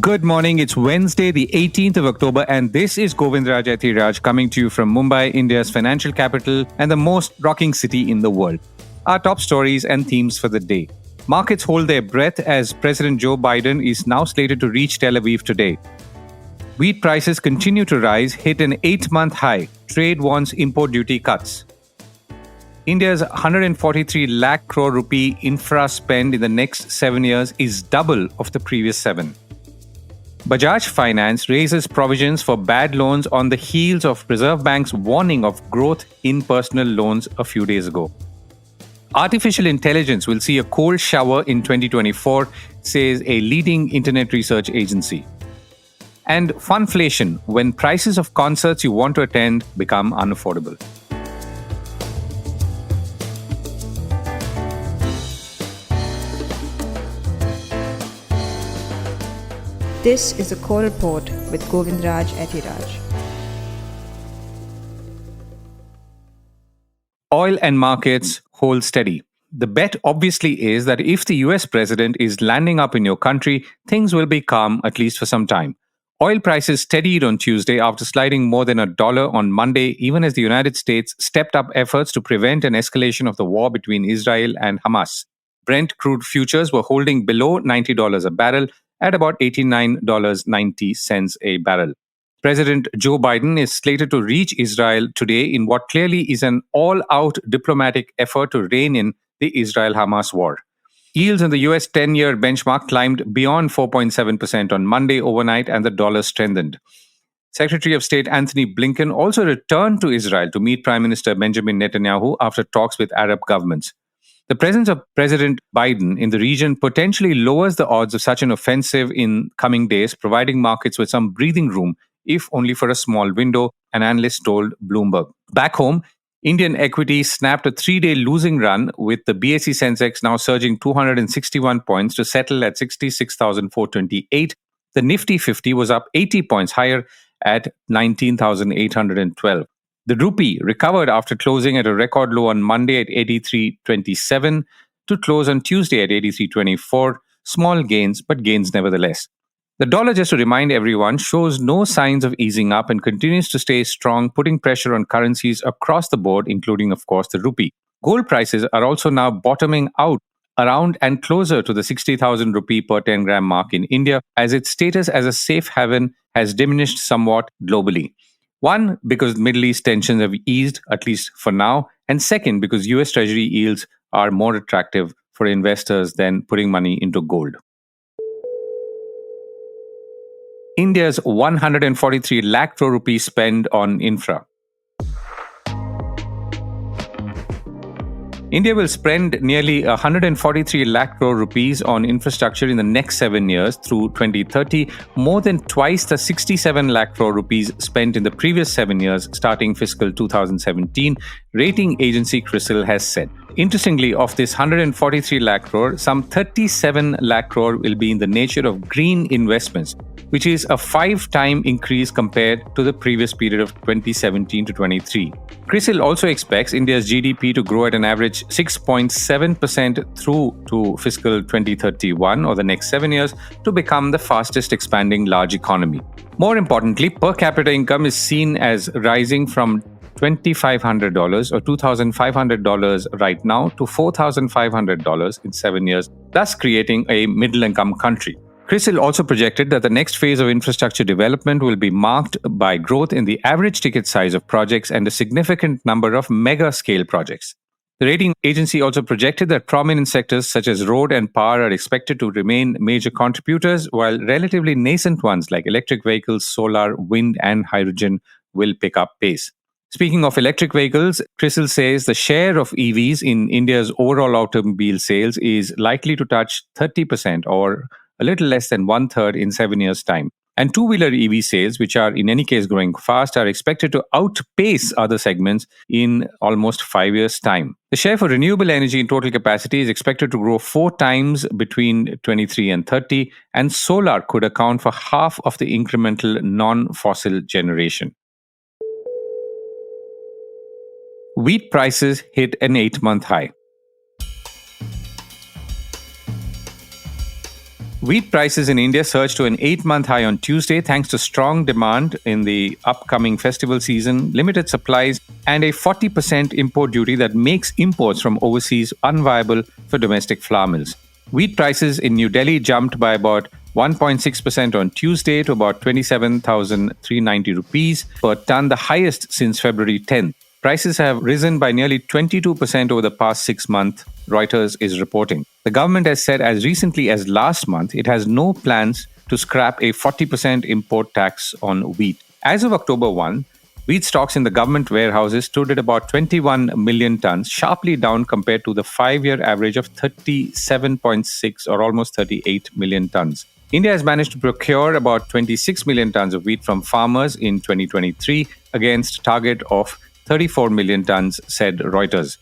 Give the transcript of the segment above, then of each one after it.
Good morning. It's Wednesday, the 18th of October, and this is Govindraj Ethiraj coming to you from Mumbai, India's financial capital and the most rocking city in the world. Our top stories and themes for the day. Markets hold their breath as President Joe Biden is now slated to reach Tel Aviv today. Wheat prices continue to rise, hit an 8-month high. Trade wants import duty cuts. India's 143 lakh crore rupee infra spend in the next 7 years is double of the previous 7. Bajaj FInance raises provisions for bad loans on the heels of Reserve Bank's warning of growth in personal loans a few days ago. Artificial intelligence will see a cold shower in 2024, says a leading internet research agency. And Funflation, when prices of concerts you want to attend become unaffordable. This is a core report with Govindraj Ethiraj. Oil and markets hold steady. The bet obviously is that if the US president is landing up in your country, things will be calm at least for some time. Oil prices steadied on Tuesday after sliding more than $1 on Monday, even as the United States stepped up efforts to prevent an escalation of the war between Israel and Hamas. Brent crude futures were holding below $90 a barrel at about $89.90 a barrel. President Joe Biden is slated to reach Israel today in what clearly is an all-out diplomatic effort to rein in the Israel-Hamas war. Yields in the US 10-year benchmark climbed beyond 4.7% on Monday overnight and the dollar strengthened. Secretary of State Anthony Blinken also returned to Israel to meet Prime Minister Benjamin Netanyahu after talks with Arab governments. The presence of President Biden in the region potentially lowers the odds of such an offensive in coming days, providing markets with some breathing room, if only for a small window, an analyst told Bloomberg. Back home, Indian equities snapped a 3-day losing run, with the BSE Sensex now surging 261 points to settle at 66,428. The Nifty 50 was up 80 points higher at 19,812. The rupee recovered after closing at a record low on Monday at 83.27 to close on Tuesday at 83.24. Small gains, but gains nevertheless. The dollar, just to remind everyone, shows no signs of easing up and continues to stay strong, putting pressure on currencies across the board, including, of course, the rupee. Gold prices are also now bottoming out around and closer to the 60,000 rupee per 10 gram mark in India, as its status as a safe haven has diminished somewhat globally. One, because Middle East tensions have eased, at least for now. And second, because US Treasury yields are more attractive for investors than putting money into gold. India's 143 lakh crore rupee spend on infra. India will spend nearly 143 lakh crore rupees on infrastructure in the next 7 years through 2030, more than twice the 67 lakh crore rupees spent in the previous 7 years starting fiscal 2017, rating agency CRISIL has said. Interestingly, of this 143 lakh crore, some 37 lakh crore will be in the nature of green investments, which is a 5-time increase compared to the previous period of 2017 to 23. CRISIL also expects India's GDP to grow at an average 6.7% through to fiscal 2031 or the next 7 years to become the fastest expanding large economy. More importantly, per capita income is seen as rising from $2,500 or $2,500 right now to $4,500 in 7 years, thus creating a middle-income country. CRISIL also projected that the next phase of infrastructure development will be marked by growth in the average ticket size of projects and a significant number of mega-scale projects. The rating agency also projected that prominent sectors such as road and power are expected to remain major contributors, while relatively nascent ones like electric vehicles, solar, wind, and hydrogen will pick up pace. Speaking of electric vehicles, CRISIL says the share of EVs in India's overall automobile sales is likely to touch 30% or a little less than 1/3 in 7 years' time. And two-wheeler EV sales, which are in any case growing fast, are expected to outpace other segments in almost 5 years' time. The share for renewable energy in total capacity is expected to grow 4 times between 23 and 30, and solar could account for half of the incremental non-fossil generation. Wheat prices hit an 8-month high. Wheat prices in India surged to an 8-month high on Tuesday thanks to strong demand in the upcoming festival season, limited supplies, and a 40% import duty that makes imports from overseas unviable for domestic flour mills. Wheat prices in New Delhi jumped by about 1.6% on Tuesday to about 27,390 rupees per ton, the highest since February 10th. Prices have risen by nearly 22% over the past 6 months, Reuters is reporting. The government has said as recently as last month it has no plans to scrap a 40% import tax on wheat. As of October 1, wheat stocks in the government warehouses stood at about 21 million tons, sharply down compared to the 5-year average of 37.6 or almost 38 million tons. India has managed to procure about 26 million tons of wheat from farmers in 2023 against a target of 34 million tons, said Reuters.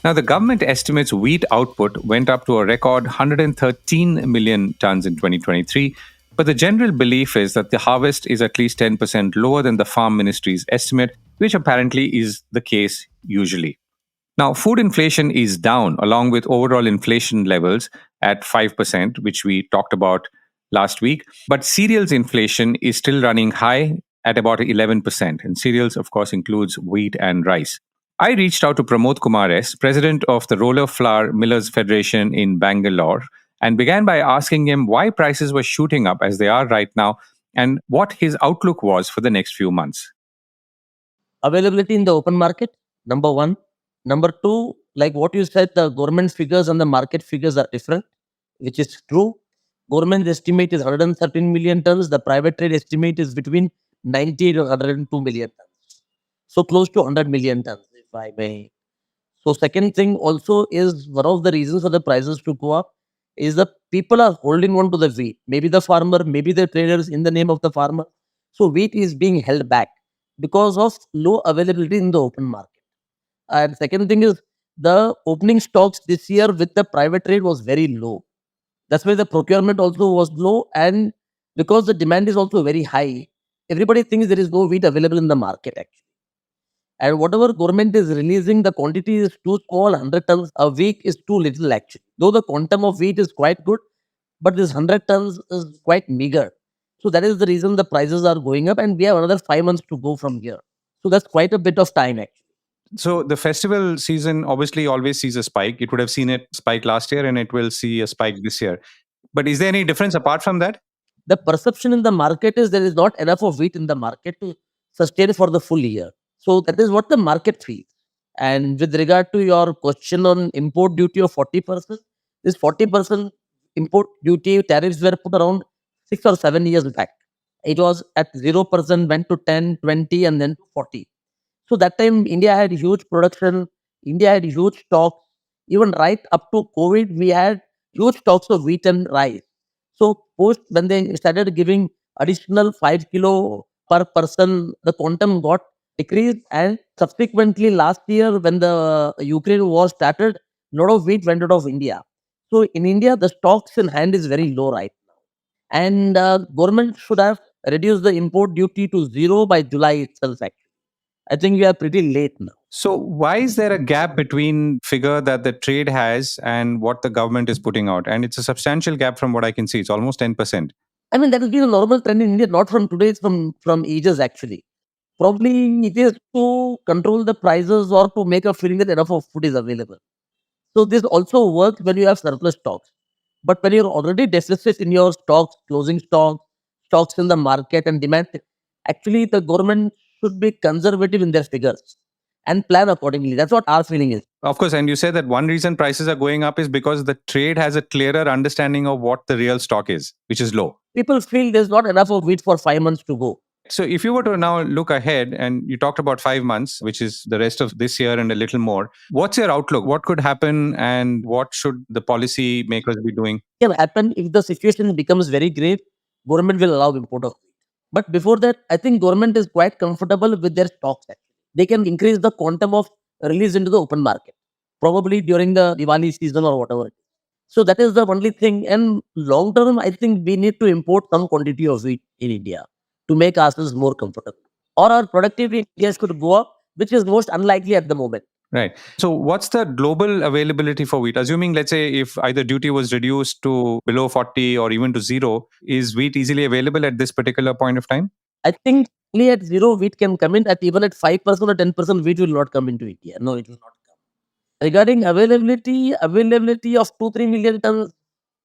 Now, the government estimates wheat output went up to a record 113 million tons in 2023, but the general belief is that the harvest is at least 10% lower than the Farm Ministry's estimate, which apparently is the case usually. Now, food inflation is down along with overall inflation levels at 5%, which we talked about last week. But cereals inflation is still running high at about 11%. And cereals, of course, includes wheat and rice. I reached out to Pramod Kumar S, president of the Roller Flour Millers Federation in Bangalore, and began by asking him why prices were shooting up as they are right now and what his outlook was for the next few months. Availability in the open market, number one. Number two, like what you said, the government figures and the market figures are different, which is true. Government estimate is 113 million tons. The private trade estimate is between 90 to 102 million tons. So close to 100 million tons, if I may. So second thing also is one of the reasons for the prices to go up is the people are holding on to the wheat. Maybe the farmer, maybe the traders in the name of the farmer. So wheat is being held back because of low availability in the open market. And second thing is the opening stocks this year with the private trade was very low. That's why the procurement also was low. And because the demand is also very high, everybody thinks there is no wheat available in the market actually. And whatever government is releasing, the quantity is too small. 100 tons a week is too little actually. Though the quantum of wheat is quite good, but this 100 tons is quite meager. So that is the reason the prices are going up, and we have another 5 months to go from here. So that's quite a bit of time actually. So the festival season obviously always sees a spike. It would have seen it spike last year and it will see a spike this year. But is there any difference apart from that? The perception in the market is there is not enough of wheat in the market to sustain for the full year. So that is what the market feels. And with regard to your question on import duty of 40%, this 40% import duty tariffs were put around 6 or 7 years back. It was at 0%, went to 10, 20, and then to 40. So that time India had huge production, India had huge stocks. Even right up to COVID, we had huge stocks of wheat and rice. So post when they started giving additional 5 kilo per person, the quantum got decreased. And subsequently last year when the Ukraine war started, a lot of wheat went out of India. So in India, the stocks in hand is very low right now. And government should have reduced the import duty to zero by July itself. Actually, I think we are pretty late now. So why is there a gap between figure that the trade has and what the government is putting out? And it's a substantial gap from what I can see. It's almost 10%. I mean, that has been a normal trend in India, not from today, it's from ages actually. Probably it is to control the prices or to make a feeling that enough of food is available. So this also works when you have surplus stocks. But when you're already deficit in your stocks, closing stocks, stocks in the market and demand, actually the government should be conservative in their figures and plan accordingly. That's what our feeling is. Of course, and you said that one reason prices are going up is because the trade has a clearer understanding of what the real stock is, which is low. People feel there's not enough of wheat for 5 months to go. So if you were to now look ahead, and you talked about 5 months, which is the rest of this year and a little more, what's your outlook? What could happen and what should the policy makers be doing? Can happen if the situation becomes very grave, government will allow import of wheat. But before that, I think government is quite comfortable with their stocks. Actually. They can increase the quantum of release into the open market, probably during the Diwali season or whatever. So that is the only thing. And long term, I think we need to import some quantity of wheat in India to make ourselves more comfortable. Or our productivity in India could go up, which is most unlikely at the moment. Right. So what's the global availability for wheat? Assuming, let's say, if either duty was reduced to below 40 or even to zero, is wheat easily available at this particular point of time? I think only at zero wheat can come in. At even at 5% or 10% wheat will not come into India. No, it will not come. Regarding availability of 2-3 million tons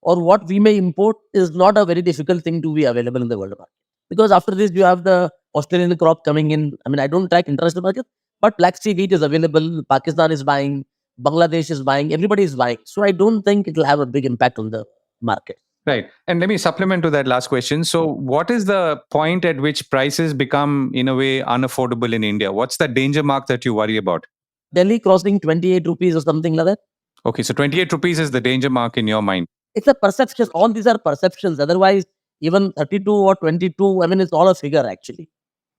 or what we may import is not a very difficult thing to be available in the world market. Because after this, you have the Australian crop coming in. I mean, I don't track international market, but Black Sea wheat is available. Pakistan is buying, Bangladesh is buying, everybody is buying. So I don't think it will have a big impact on the market. Right. And let me supplement to that last question. So, what is the point at which prices become, in a way, unaffordable in India? What's the danger mark that you worry about? Delhi crossing 28 rupees or something like that. Okay, so 28 rupees is the danger mark in your mind. It's a perception. All these are perceptions. Otherwise, even 32 or 22, I mean, it's all a figure actually.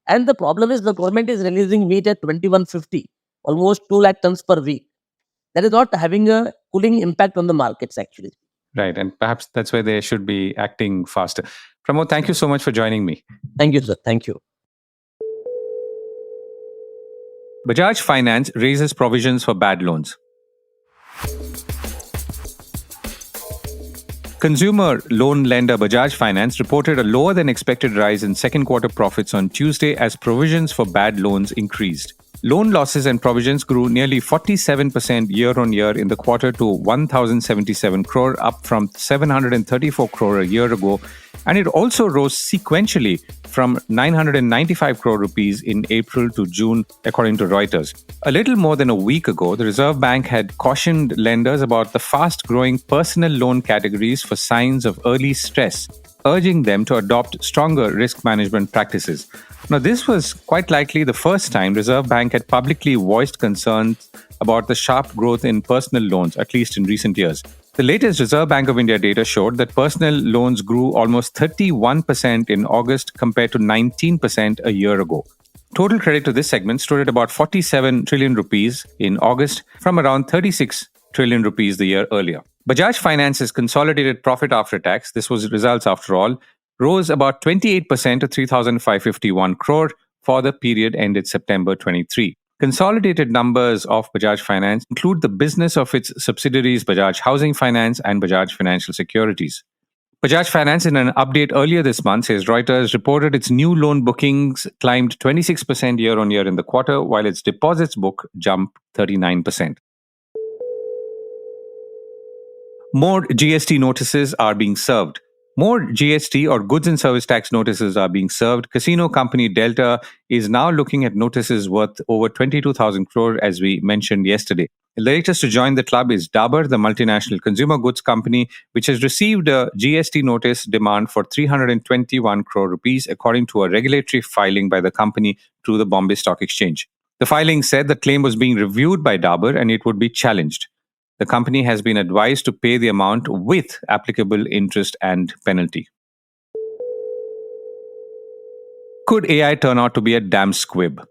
And the problem is the government is releasing wheat at 2150, almost 2 lakh tons per week. That is not having a cooling impact on the markets actually. Right. And perhaps that's where they should be acting faster. Pramod, thank you so much for joining me. Thank you, sir. Thank you. Bajaj Finance raises provisions for bad loans. Consumer loan lender Bajaj Finance reported a lower than expected rise in second quarter profits on Tuesday as provisions for bad loans increased. Loan losses and provisions grew nearly 47% year-on-year in the quarter to 1,077 crore, up from 734 crore a year ago, and it also rose sequentially from 995 crore rupees in April to June, according to Reuters. A little more than a week ago, the Reserve Bank had cautioned lenders about the fast-growing personal loan categories for signs of early stress, urging them to adopt stronger risk management practices. Now, this was quite likely the first time Reserve Bank had publicly voiced concerns about the sharp growth in personal loans, at least in recent years. The latest Reserve Bank of India data showed that personal loans grew almost 31% in August compared to 19% a year ago. Total credit to this segment stood at about 47 trillion rupees in August from around 36 trillion rupees the year earlier. Bajaj Finance's consolidated profit after tax, this was results after all, rose about 28% to 3,551 crore for the period ended September 23. Consolidated numbers of Bajaj Finance include the business of its subsidiaries Bajaj Housing Finance and Bajaj Financial Securities. Bajaj Finance, in an update earlier this month, says Reuters reported its new loan bookings climbed 26% year-on-year in the quarter, while its deposits book jumped 39%. More GST notices are being served. More GST or goods and service tax notices are being served. Casino company Delta is now looking at notices worth over 22,000 crore, as we mentioned yesterday. The latest to join the club is Dabur, the multinational consumer goods company, which has received a GST notice demand for 321 crore rupees, according to a regulatory filing by the company through the Bombay Stock Exchange. The filing said the claim was being reviewed by Dabur and it would be challenged. The company has been advised to pay the amount with applicable interest and penalty. Could AI turn out to be a damn squib?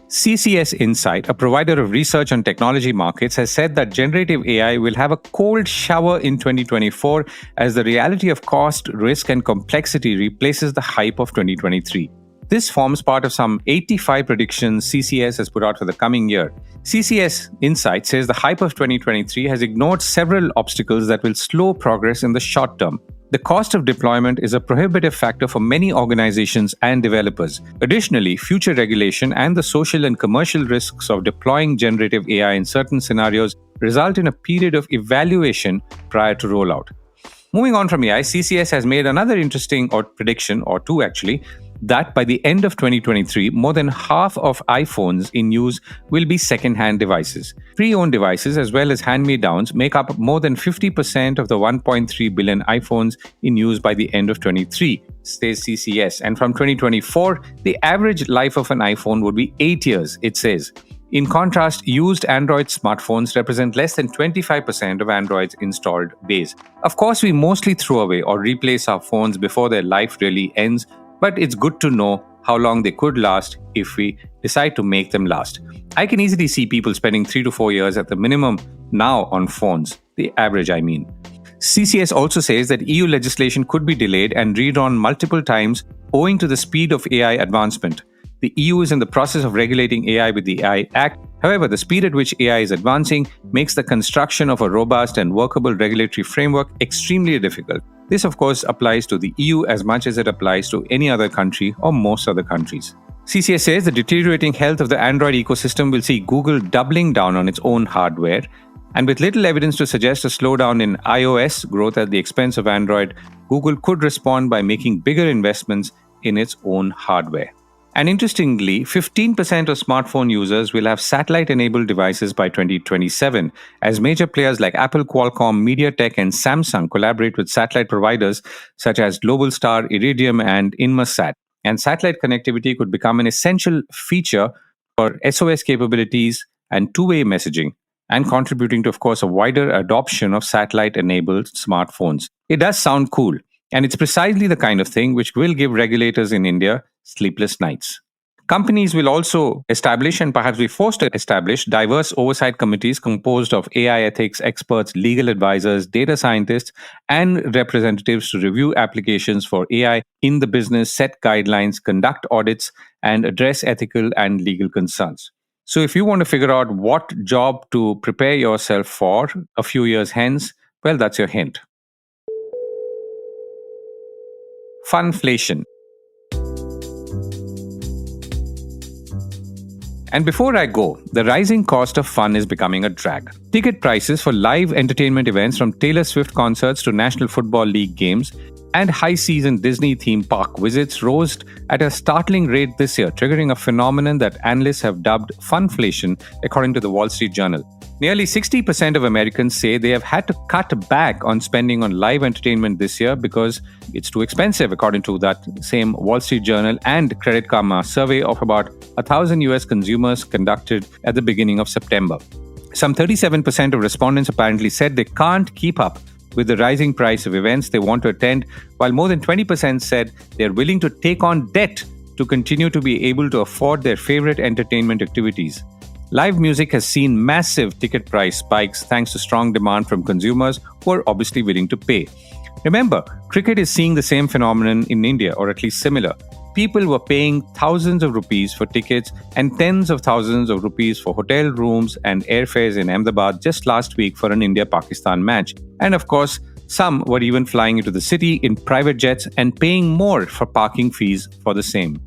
CCS Insight, a provider of research on technology markets, has said that generative AI will have a cold shower in 2024 as the reality of cost, risk, and complexity replaces the hype of 2023. This forms part of some 85 predictions CCS has put out for the coming year. CCS Insight says the hype of 2023 has ignored several obstacles that will slow progress in the short term. The cost of deployment is a prohibitive factor for many organizations and developers. Additionally, future regulation and the social and commercial risks of deploying generative AI in certain scenarios result in a period of evaluation prior to rollout. Moving on from AI, CCS has made another interesting prediction, or two actually, that by the end of 2023, more than half of iPhones in use will be second-hand devices. Pre-owned devices, as well as hand-me-downs, make up more than 50% of the 1.3 billion iPhones in use by the end of 2023, says CCS. And from 2024, the average life of an iPhone would be 8 years, it says. In contrast, used Android smartphones represent less than 25% of Android's installed base. Of course, we mostly throw away or replace our phones before their life really ends, but it's good to know how long they could last if we decide to make them last. I can easily see people spending 3 to 4 years at the minimum now on phones, the average I mean. CCS also says that EU legislation could be delayed and redrawn multiple times owing to the speed of AI advancement. The EU is in the process of regulating AI with the AI Act. However, the speed at which AI is advancing makes the construction of a robust and workable regulatory framework extremely difficult. This, of course, applies to the EU as much as it applies to any other country or most other countries. CCS says the deteriorating health of the Android ecosystem will see Google doubling down on its own hardware. And with little evidence to suggest a slowdown in iOS growth at the expense of Android, Google could respond by making bigger investments in its own hardware. And interestingly, 15% of smartphone users will have satellite-enabled devices by 2027, as major players like Apple, Qualcomm, MediaTek, and Samsung collaborate with satellite providers such as Globalstar, Iridium, and Inmarsat. And satellite connectivity could become an essential feature for SOS capabilities and two-way messaging, and contributing to, of course, a wider adoption of satellite-enabled smartphones. It does sound cool, and it's precisely the kind of thing which will give regulators in India sleepless nights. Companies will also establish and perhaps be forced to establish diverse oversight committees composed of AI ethics experts, legal advisors, data scientists, and representatives to review applications for AI in the business, set guidelines, conduct audits, and address ethical and legal concerns. So if you want to figure out what job to prepare yourself for a few years hence, well, that's your hint. Funflation. And before I go, the rising cost of fun is becoming a drag. Ticket prices for live entertainment events from Taylor Swift concerts to National Football League games and high-season Disney theme park visits rose at a startling rate this year, triggering a phenomenon that analysts have dubbed funflation, according to the Wall Street Journal. Nearly 60% of Americans say they have had to cut back on spending on live entertainment this year because it's too expensive, according to that same Wall Street Journal and Credit Karma survey of about 1,000 US consumers conducted at the beginning of September. Some 37% of respondents apparently said they can't keep up with the rising price of events they want to attend, while more than 20% said they're willing to take on debt to continue to be able to afford their favorite entertainment activities. Live music has seen massive ticket price spikes thanks to strong demand from consumers who are obviously willing to pay. Remember, cricket is seeing the same phenomenon in India, or at least similar. People were paying thousands of rupees for tickets and tens of thousands of rupees for hotel rooms and airfares in Ahmedabad just last week for an India-Pakistan match. And of course, some were even flying into the city in private jets and paying more for parking fees for the same.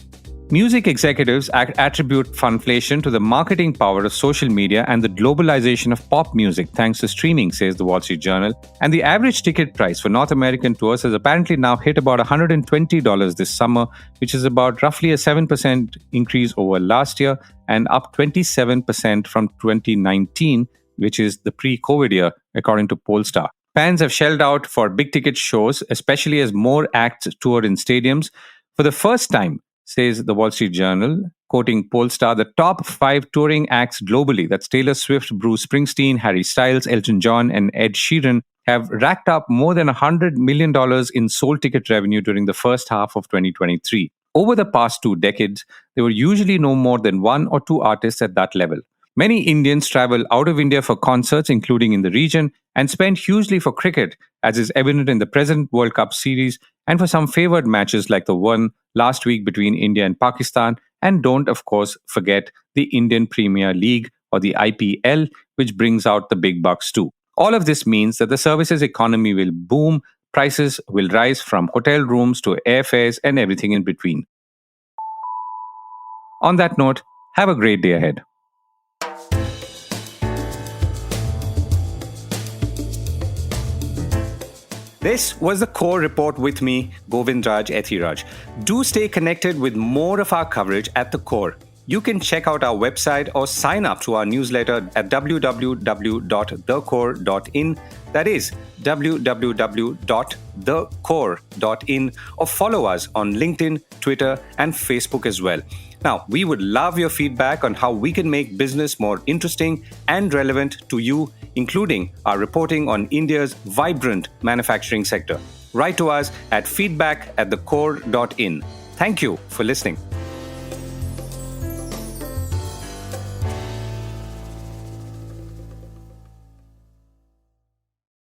Music executives attribute funflation to the marketing power of social media and the globalization of pop music thanks to streaming, says the Wall Street Journal. And the average ticket price for North American tours has apparently now hit about $120 this summer, which is about roughly a 7% increase over last year and up 27% from 2019, which is the pre-COVID year, according to Polestar. Fans have shelled out for big-ticket shows, especially as more acts tour in stadiums. For the first time, says the Wall Street Journal, quoting Polestar, the top 5 touring acts globally, that's Taylor Swift, Bruce Springsteen, Harry Styles, Elton John, and Ed Sheeran, have racked up more than $100 million in sold ticket revenue during the first half of 2023. Over the past 2 decades, there were usually no more than 1 or 2 artists at that level. Many Indians travel out of India for concerts, including in the region, and spend hugely for cricket, as is evident in the present World Cup series, and for some favored matches like the one last week between India and Pakistan. And don't, of course, forget the Indian Premier League, or the IPL, which brings out the big bucks too. All of this means that the services economy will boom, prices will rise from hotel rooms to airfares and everything in between. On that note, have a great day ahead. This was the Core Report with me, Govindraj Ethiraj. Do stay connected with more of our coverage at the Core. You can check out our website or sign up to our newsletter at www.thecore.in. That is www.thecore.in, or follow us on LinkedIn, Twitter, and Facebook as well. Now, we would love your feedback on how we can make business more interesting and relevant to you, including our reporting on India's vibrant manufacturing sector. Write to us at feedback@thecore.in. Thank you for listening.